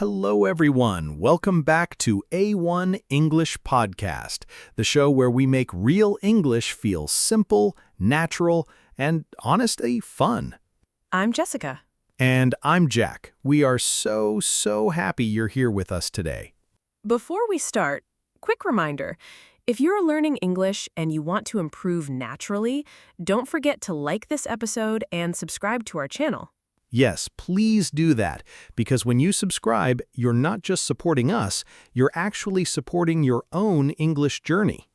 Hello, everyone. Welcome back to A1 English Podcast, the show where we make real English feel simple, natural, and honestly fun. I'm Jessica. And I'm Jack. We are so happy you're here with us today. Before we start, quick reminder. If you're learning English and you want to improve naturally, don't forget to like this episode and subscribe to our channel. Yes, please do that, because when you subscribe, you're not just supporting us, you're actually supporting your own English journey.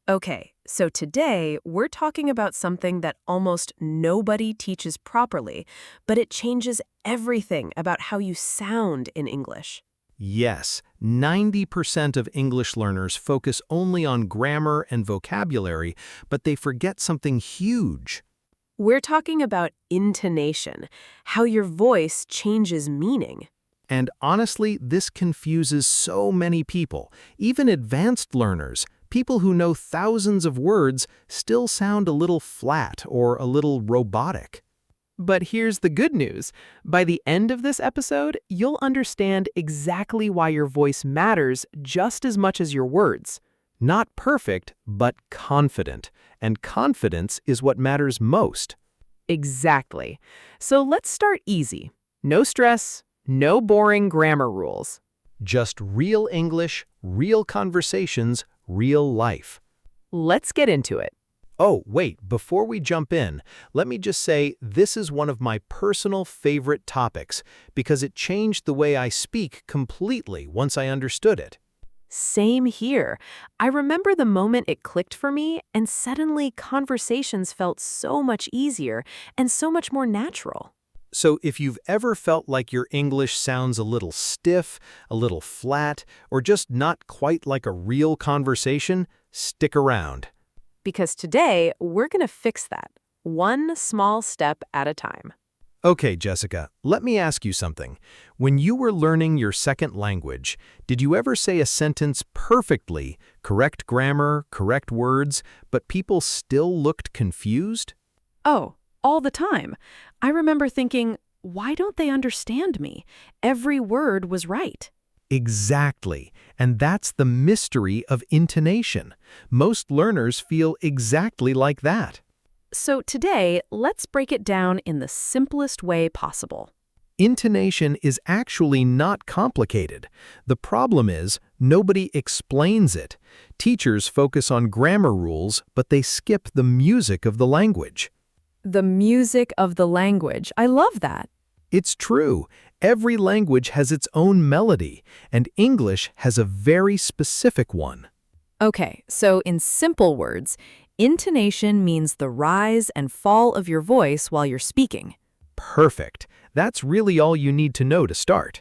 Okay, so today we're talking about something that almost nobody teaches properly, but it changes everything about how you sound in English. Yes, 90% of English learners focus only on grammar and vocabulary, but they forget something huge. We're talking about intonation, how your voice changes meaning. And honestly, this confuses so many people. Even advanced learners, people who know thousands of words, still sound a little flat or a little robotic. But here's the good news. By the end of this episode, you'll understand exactly why your voice matters just as much as your words. Not perfect, but confident. And confidence is what matters most. Exactly. So let's start easy. No stress, no boring grammar rules. Just real English, real conversations, real life. Let's get into it. Oh, wait, before we jump in, let me just say this is one of my personal favorite topics because it changed the way I speak completely once I understood it. Same here. I remember the moment it clicked for me, and suddenly conversations felt so much easier and so much more natural. So if you've ever felt like your English sounds a little stiff, a little flat, or just not quite like a real conversation, stick around. Because today, we're going to fix that, one small step at a time. Okay, Jessica, let me ask you something. When you were learning your second language, did you ever say a sentence perfectly, correct grammar, correct words, but people still looked confused? Oh, all the time. I remember thinking, why don't they understand me? Every word was right. Exactly. And that's the mystery of intonation. Most learners feel exactly like that. So today, let's break it down in the simplest way possible. Intonation is actually not complicated. The problem is, nobody explains it. Teachers focus on grammar rules, but they skip the music of the language. The music of the language. I love that. It's true. Every language has its own melody, and English has a very specific one. Okay, so in simple words, intonation means the rise and fall of your voice while you're speaking. Perfect. That's really all you need to know to start.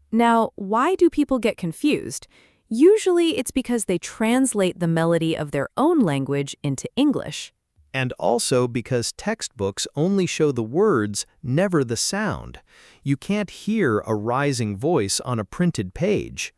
Now, why do people get confused? Usually it's because they translate the melody of their own language into English. And also because textbooks only show the words, never the sound. You can't hear a rising voice on a printed page.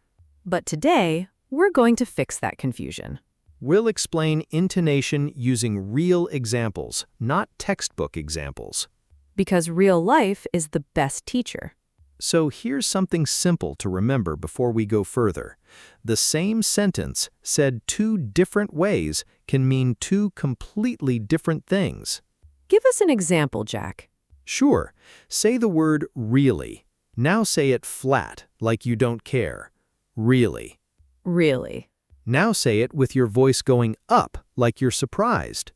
But today, we're going to fix that confusion. We'll explain intonation using real examples, not textbook examples. Because real life is the best teacher. So here's something simple to remember before we go further. The same sentence, said two different ways, can mean two completely different things. Give us an example, Jack. Sure. Say the word really. Now say it flat, like you don't care. Really. Really? Now say it with your voice going up, like you're surprised.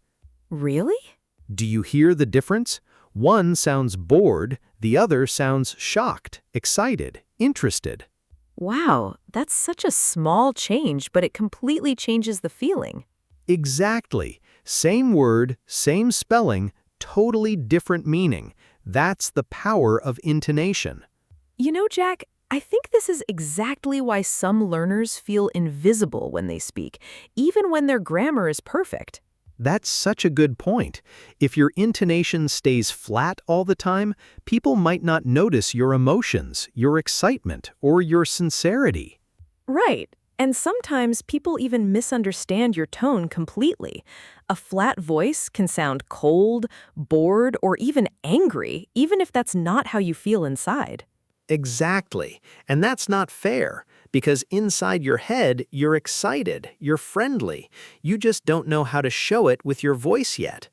Really? Do you hear the difference? One sounds bored, the other sounds shocked, excited, interested. Wow, that's such a small change, but it completely changes the feeling. Exactly. Same word, same spelling, totally different meaning. That's the power of intonation. You know, Jack, I think this is exactly why some learners feel invisible when they speak, even when their grammar is perfect. That's such a good point. If your intonation stays flat all the time, people might not notice your emotions, your excitement, or your sincerity. Right. And sometimes people even misunderstand your tone completely. A flat voice can sound cold, bored, or even angry, even if that's not how you feel inside. Exactly. And that's not fair, because inside your head, you're excited, you're friendly. You just don't know how to show it with your voice yet.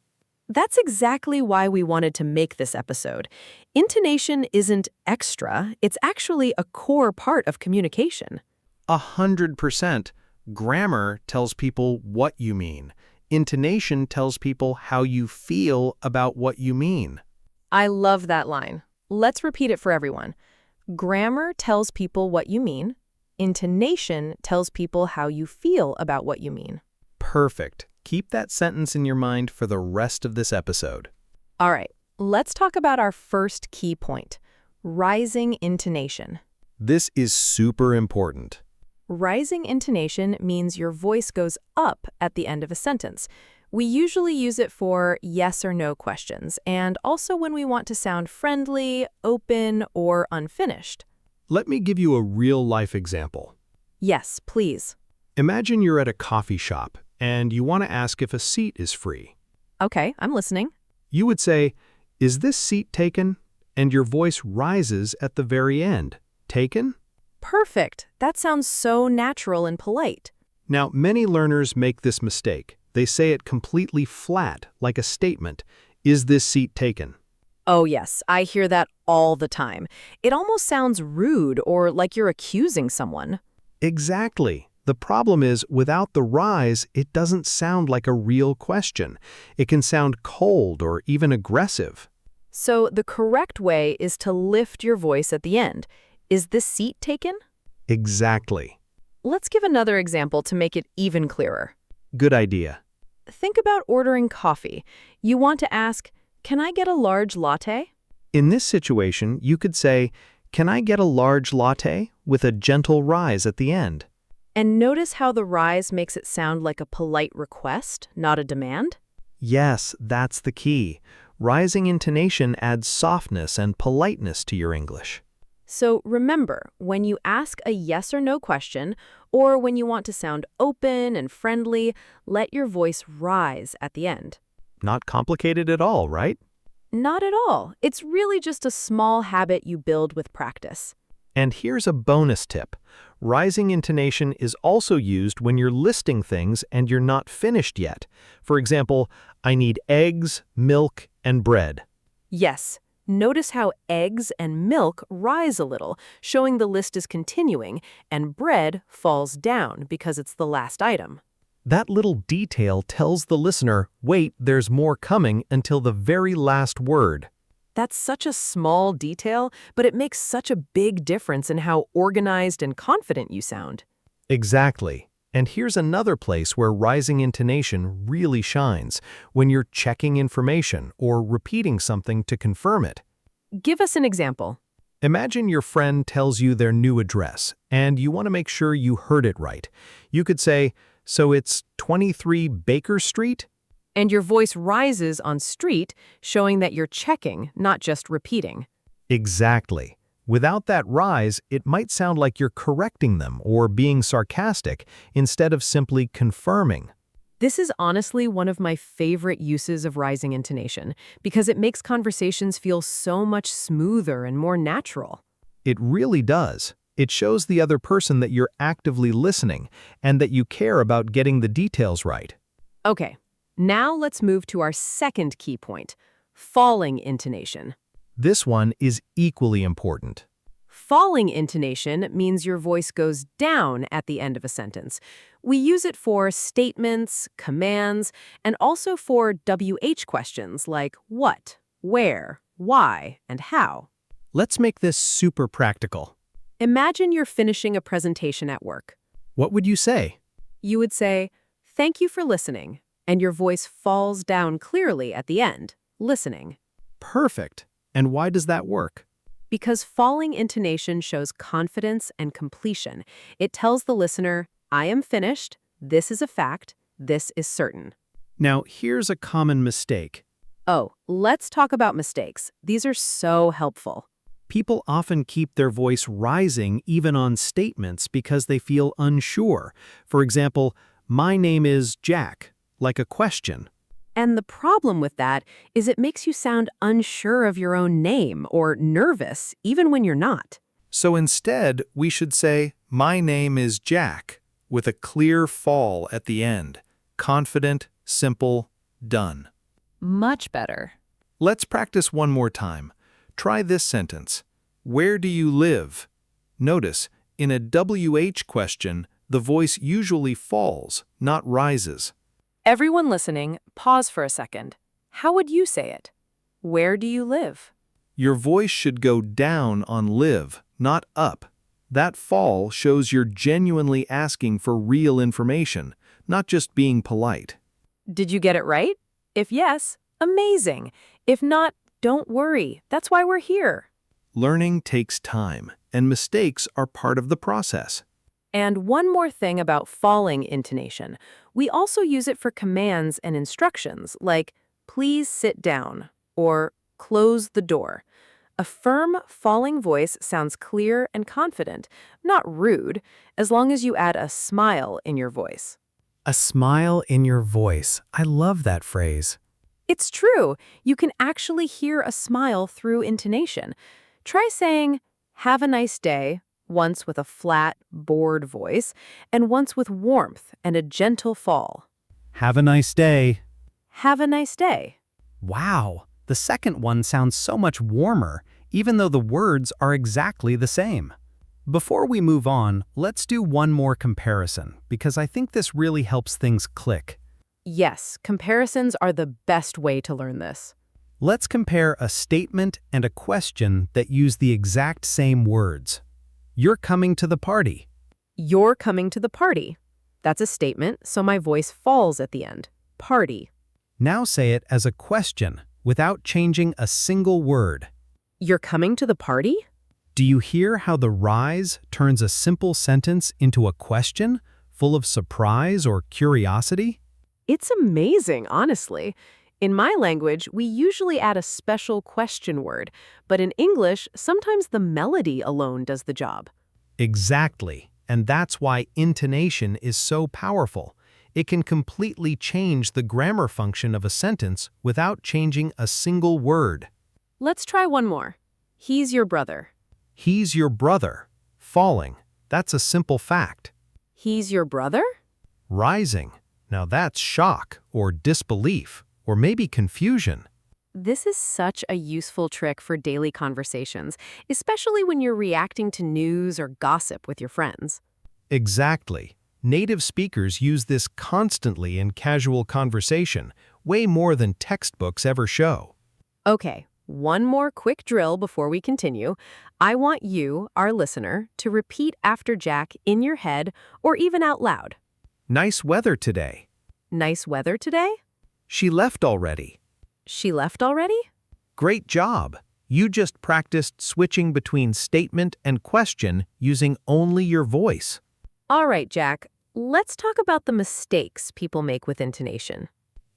That's exactly why we wanted to make this episode. Intonation isn't extra, it's actually a core part of communication. 100%. Grammar tells people what you mean. Intonation tells people how you feel about what you mean. I love that line. Let's repeat it for everyone. Grammar tells people what you mean. Intonation tells people how you feel about what you mean. Perfect. Keep that sentence in your mind for the rest of this episode. All right, let's talk about our first key point, rising intonation. This is super important. Rising intonation means your voice goes up at the end of a sentence. We usually use it for yes or no questions, and also when we want to sound friendly, open, or unfinished. Let me give you a real-life example. Yes, please. Imagine you're at a coffee shop and you want to ask if a seat is free. Okay, I'm listening. You would say, "Is this seat taken?" And your voice rises at the very end. Taken? Perfect. That sounds so natural and polite. Now, many learners make this mistake. They say it completely flat, like a statement. Is this seat taken? Oh yes, I hear that all the time. It almost sounds rude or like you're accusing someone. Exactly. The problem is, without the rise, it doesn't sound like a real question. It can sound cold or even aggressive. So the correct way is to lift your voice at the end. Is this seat taken? Exactly. Let's give another example to make it even clearer. Good idea. Think about ordering coffee. You want to ask, "Can I get a large latte?" In this situation, you could say, "Can I get a large latte?" with a gentle rise at the end. And notice how the rise makes it sound like a polite request, not a demand? Yes, that's the key. Rising intonation adds softness and politeness to your English. So remember, when you ask a yes or no question, or when you want to sound open and friendly, let your voice rise at the end. Not complicated at all, right? Not at all. It's really just a small habit you build with practice. And here's a bonus tip. Rising intonation is also used when you're listing things and you're not finished yet. For example, I need eggs, milk, and bread. Yes. Notice how eggs and milk rise a little, showing the list is continuing, and bread falls down because it's the last item. That little detail tells the listener, wait, there's more coming until the very last word. That's such a small detail, but it makes such a big difference in how organized and confident you sound. Exactly. And here's another place where rising intonation really shines, when you're checking information or repeating something to confirm it. Give us an example. Imagine your friend tells you their new address, and you want to make sure you heard it right. You could say, "So it's 23 Baker Street?" And your voice rises on street, showing that you're checking, not just repeating. Exactly. Without that rise, it might sound like you're correcting them or being sarcastic instead of simply confirming. This is honestly one of my favorite uses of rising intonation because it makes conversations feel so much smoother and more natural. It really does. It shows the other person that you're actively listening and that you care about getting the details right. Okay, now let's move to our second key point, falling intonation. This one is equally important. Falling intonation means your voice goes down at the end of a sentence. We use it for statements, commands, and also for WH questions like what, where, why, and how. Let's make this super practical. Imagine you're finishing a presentation at work. What would you say? You would say, "Thank you for listening," and your voice falls down clearly at the end, listening. Perfect. And why does that work? Because falling intonation shows confidence and completion. It tells the listener, "I am finished, this is a fact, this is certain." Now, here's a common mistake. Oh, let's talk about mistakes. These are so helpful. People often keep their voice rising even on statements because they feel unsure. For example, "My name is Jack," like a question. And the problem with that is it makes you sound unsure of your own name or nervous, even when you're not. So instead, we should say, "My name is Jack," with a clear fall at the end. Confident, simple, done. Much better. Let's practice one more time. Try this sentence. Where do you live? Notice, in a WH question, the voice usually falls, not rises. Everyone listening, pause for a second. How would you say it? Where do you live? Your voice should go down on live, not up. That fall shows you're genuinely asking for real information, not just being polite. Did you get it right? If yes, amazing. If not, don't worry. That's why we're here. Learning takes time, and mistakes are part of the process. And one more thing about falling intonation. We also use it for commands and instructions, like please sit down or close the door. A firm, falling voice sounds clear and confident, not rude, as long as you add a smile in your voice. A smile in your voice. I love that phrase. It's true. You can actually hear a smile through intonation. Try saying, "Have a nice day," once with a flat, bored voice, and once with warmth and a gentle fall. Have a nice day. Have a nice day. Wow, the second one sounds so much warmer, even though the words are exactly the same. Before we move on, let's do one more comparison, because I think this really helps things click. Yes, comparisons are the best way to learn this. Let's compare a statement and a question that use the exact same words. You're coming to the party. You're coming to the party. That's a statement, so my voice falls at the end. Party. Now say it as a question without changing a single word. You're coming to the party? Do you hear how the rise turns a simple sentence into a question full of surprise or curiosity? It's amazing, honestly. In my language, we usually add a special question word, but in English, sometimes the melody alone does the job. Exactly, and that's why intonation is so powerful. It can completely change the grammar function of a sentence without changing a single word. Let's try one more. He's your brother. He's your brother. Falling. That's a simple fact. He's your brother? Rising. Now that's shock or disbelief or maybe confusion. This is such a useful trick for daily conversations, especially when you're reacting to news or gossip with your friends. Exactly. Native speakers use this constantly in casual conversation, way more than textbooks ever show. Okay, one more quick drill before we continue. I want you, our listener, to repeat after Jack in your head or even out loud. Nice weather today. Nice weather today? She left already. She left already? Great job. You just practiced switching between statement and question using only your voice. All right, Jack, let's talk about the mistakes people make with intonation.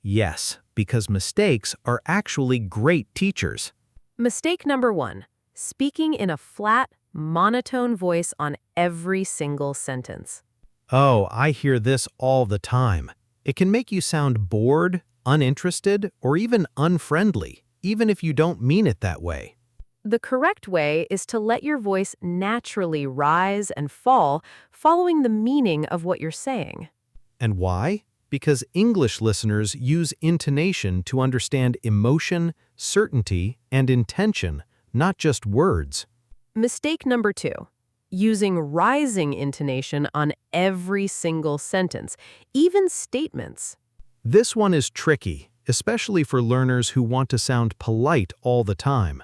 Yes, because mistakes are actually great teachers. Mistake number 1, speaking in a flat, monotone voice on every single sentence. Oh, I hear this all the time. It can make you sound bored, uninterested, or even unfriendly, even if you don't mean it that way. The correct way is to let your voice naturally rise and fall, following the meaning of what you're saying. And why? Because English listeners use intonation to understand emotion, certainty, and intention, not just words. Mistake number 2, using rising intonation on every single sentence, even statements. This one is tricky, especially for learners who want to sound polite all the time.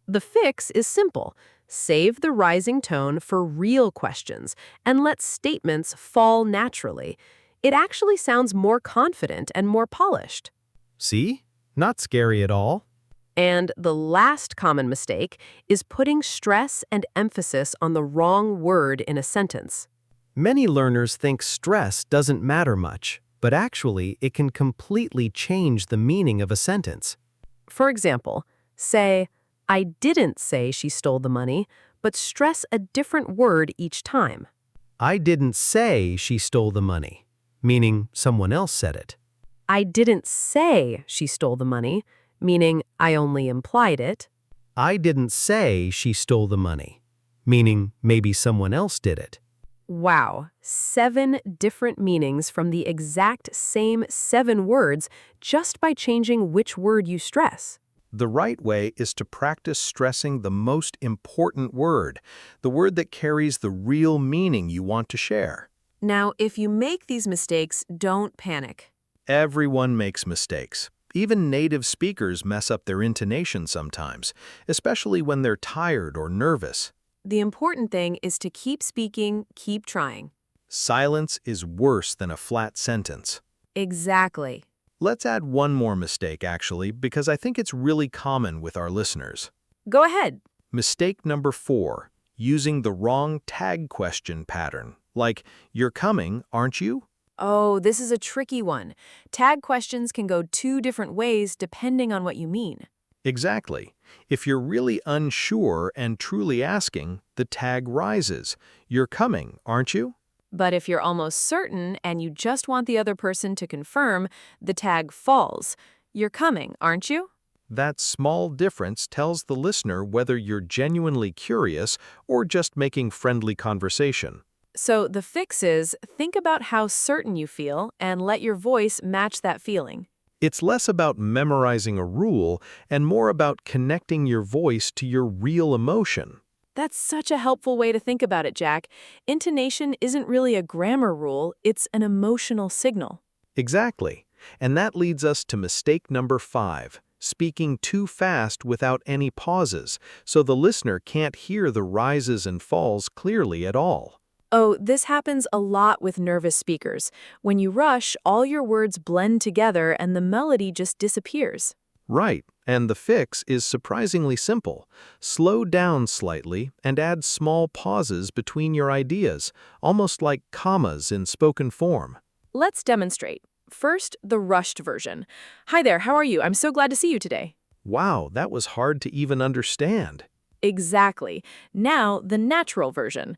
The fix is simple. Save the rising tone for real questions and let statements fall naturally. It actually sounds more confident and more polished. See? Not scary at all. And the last common mistake is putting stress and emphasis on the wrong word in a sentence. Many learners think stress doesn't matter much, but actually it can completely change the meaning of a sentence. For example, say, I didn't say she stole the money, but stress a different word each time. I didn't say she stole the money, meaning someone else said it. I didn't say she stole the money, meaning I only implied it. I didn't say she stole the money, meaning maybe someone else did it. Wow, 7 different meanings from the exact same 7 words just by changing which word you stress. The right way is to practice stressing the most important word, the word that carries the real meaning you want to share. Now, if you make these mistakes, don't panic. Everyone makes mistakes. Even native speakers mess up their intonation sometimes, especially when they're tired or nervous. The important thing is to keep speaking, keep trying. Silence is worse than a flat sentence. Exactly. Let's add one more mistake, actually, because I think it's really common with our listeners. Go ahead. Mistake number 4, using the wrong tag question pattern, like, "You're coming, aren't you?" Oh, this is a tricky one. Tag questions can go 2 different ways depending on what you mean. Exactly. If you're really unsure and truly asking, the tag rises. "You're coming, aren't you?" But if you're almost certain and you just want the other person to confirm, the tag falls. You're coming, aren't you? That small difference tells the listener whether you're genuinely curious or just making friendly conversation. So the fix is think about how certain you feel and let your voice match that feeling. It's less about memorizing a rule and more about connecting your voice to your real emotion. That's such a helpful way to think about it, Jack. Intonation isn't really a grammar rule, it's an emotional signal. Exactly. And that leads us to mistake number 5, speaking too fast without any pauses, so the listener can't hear the rises and falls clearly at all. Oh, this happens a lot with nervous speakers. When you rush, all your words blend together and the melody just disappears. Right, and the fix is surprisingly simple. Slow down slightly and add small pauses between your ideas, almost like commas in spoken form. Let's demonstrate. First, the rushed version. Hi there, how are you? I'm so glad to see you today. Wow, that was hard to even understand. Exactly. Now, the natural version.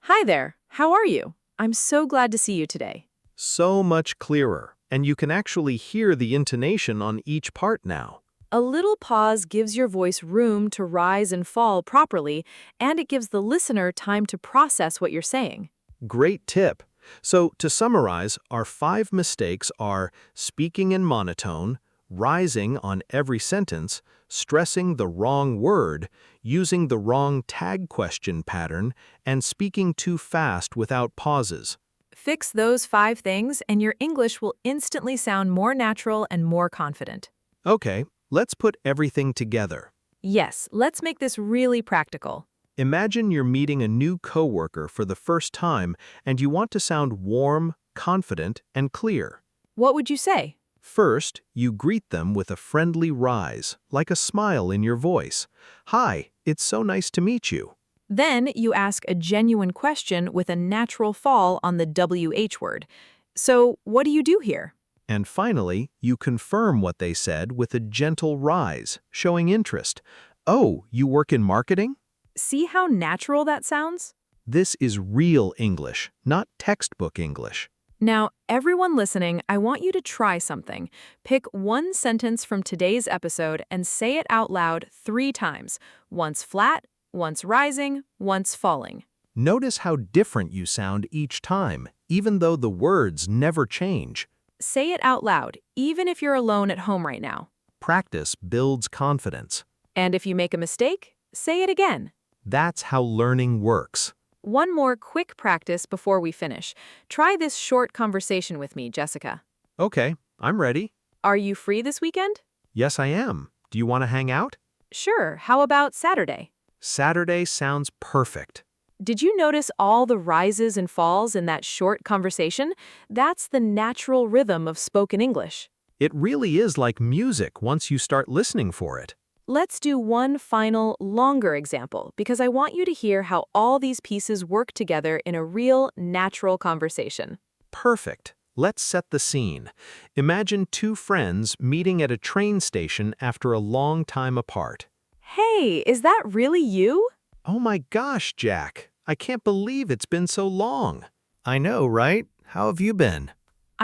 Hi there, how are you? I'm so glad to see you today. So much clearer, and you can actually hear the intonation on each part now. A little pause gives your voice room to rise and fall properly, and it gives the listener time to process what you're saying. Great tip. So, to summarize, our 5 mistakes are speaking in monotone, rising on every sentence, stressing the wrong word, using the wrong tag question pattern, and speaking too fast without pauses. Fix those 5 things, and your English will instantly sound more natural and more confident. Okay, let's put everything together. Yes, let's make this really practical. Imagine you're meeting a new coworker for the first time and you want to sound warm, confident, and clear. What would you say? First, you greet them with a friendly rise, like a smile in your voice. "Hi, it's so nice to meet you." Then you ask a genuine question with a natural fall on the WH word. So, what do you do here? And finally, you confirm what they said with a gentle rise, showing interest. "Oh, you work in marketing?" See how natural that sounds? This is real English, not textbook English. Now, everyone listening, I want you to try something. Pick one sentence from today's episode and say it out loud 3 times. Once flat, once rising, once falling. Notice how different you sound each time, even though the words never change. Say it out loud, even if you're alone at home right now. Practice builds confidence. And if you make a mistake, say it again. That's how learning works. One more quick practice before we finish. Try this short conversation with me, Jessica. Okay, I'm ready. Are you free this weekend? Yes, I am. Do you want to hang out? Sure, how about Saturday? Saturday sounds perfect. Did you notice all the rises and falls in that short conversation? That's the natural rhythm of spoken English. It really is like music once you start listening for it. Let's do one final, longer example, because I want you to hear how all these pieces work together in a real, natural conversation. Perfect. Let's set the scene. Imagine 2 friends meeting at a train station after a long time apart. Hey, is that really you? Oh my gosh, Jack. I can't believe it's been so long. I know, right? How have you been?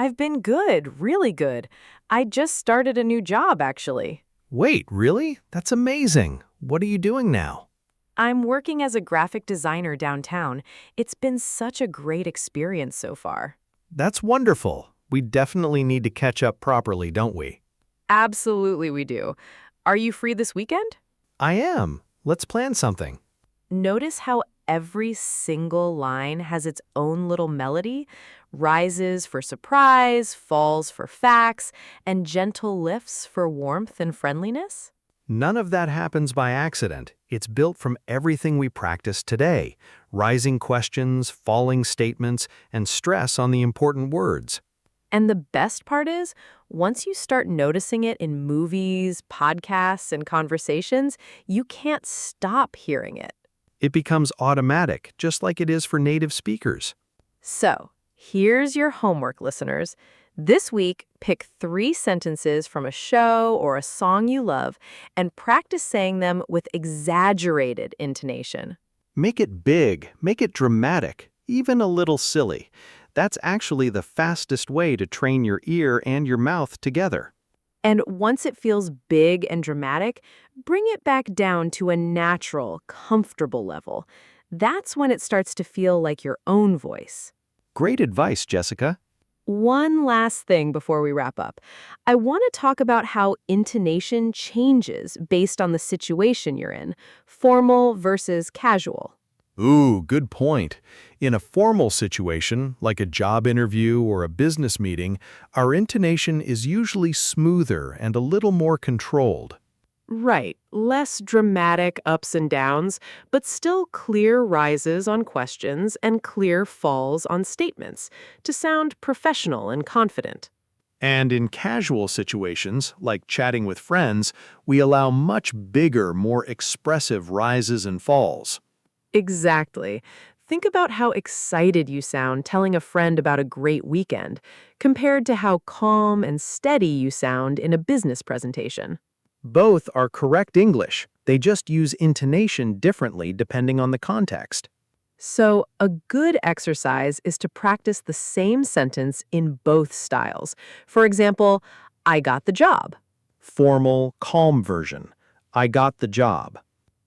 I've been good, really good. I just started a new job, actually. Wait, really? That's amazing. What are you doing now? I'm working as a graphic designer downtown. It's been such a great experience so far. That's wonderful. We definitely need to catch up properly, don't we? Absolutely, we do. Are you free this weekend? I am. Let's plan something. Notice how every single line has its own little melody, rises for surprise, falls for facts, and gentle lifts for warmth and friendliness? None of that happens by accident. It's built from everything we practice today: rising questions, falling statements, and stress on the important words. And the best part is, once you start noticing it in movies, podcasts, and conversations, you can't stop hearing it. It becomes automatic, just like it is for native speakers. So, here's your homework, listeners. This week, pick 3 sentences from a show or a song you love and practice saying them with exaggerated intonation. Make it big, make it dramatic, even a little silly. That's actually the fastest way to train your ear and your mouth together. And once it feels big and dramatic, bring it back down to a natural, comfortable level. That's when it starts to feel like your own voice. Great advice, Jessica. One last thing before we wrap up. I want to talk about how intonation changes based on the situation you're in, formal versus casual. Ooh, good point. In a formal situation, like a job interview or a business meeting, our intonation is usually smoother and a little more controlled. Right, less dramatic ups and downs, but still clear rises on questions and clear falls on statements to sound professional and confident. And in casual situations, like chatting with friends, we allow much bigger, more expressive rises and falls. Exactly. Think about how excited you sound telling a friend about a great weekend, compared to how calm and steady you sound in a business presentation. Both are correct English. They just use intonation differently depending on the context. So, a good exercise is to practice the same sentence in both styles. For example, I got the job. Formal, calm version. I got the job.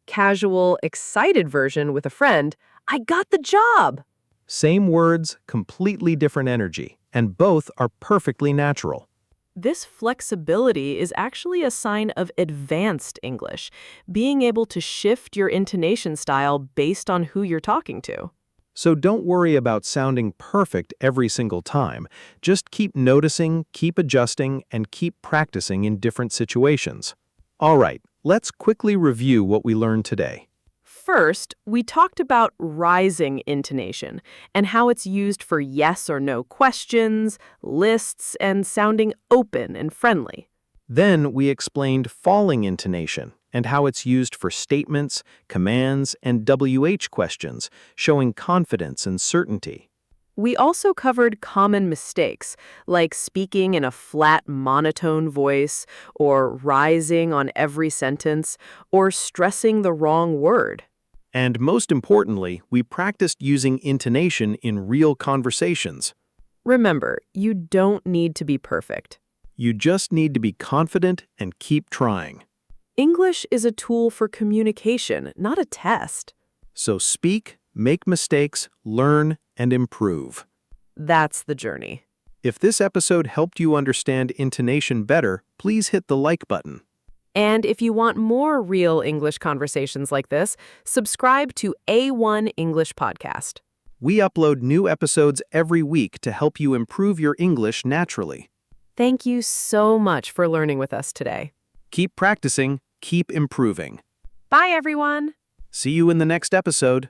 Casual, excited version with a friend, I got the job. Same words, completely different energy, and both are perfectly natural. This flexibility is actually a sign of advanced English, being able to shift your intonation style based on who you're talking to. So don't worry about sounding perfect every single time. Just keep noticing, keep adjusting, and keep practicing in different situations. All right, let's quickly review what we learned today. First, we talked about rising intonation and how it's used for yes or no questions, lists, and sounding open and friendly. Then we explained falling intonation and how it's used for statements, commands, and WH questions, showing confidence and certainty. We also covered common mistakes, like speaking in a flat monotone voice, or rising on every sentence, or stressing the wrong word. And most importantly, we practiced using intonation in real conversations. Remember, you don't need to be perfect. You just need to be confident and keep trying. English is a tool for communication, not a test. So speak, make mistakes, learn, and improve. That's the journey. If this episode helped you understand intonation better, please hit the like button. And if you want more real English conversations like this, subscribe to A1 English Podcast. We upload new episodes every week to help you improve your English naturally. Thank you so much for learning with us today. Keep practicing, keep improving. Bye, everyone. See you in the next episode.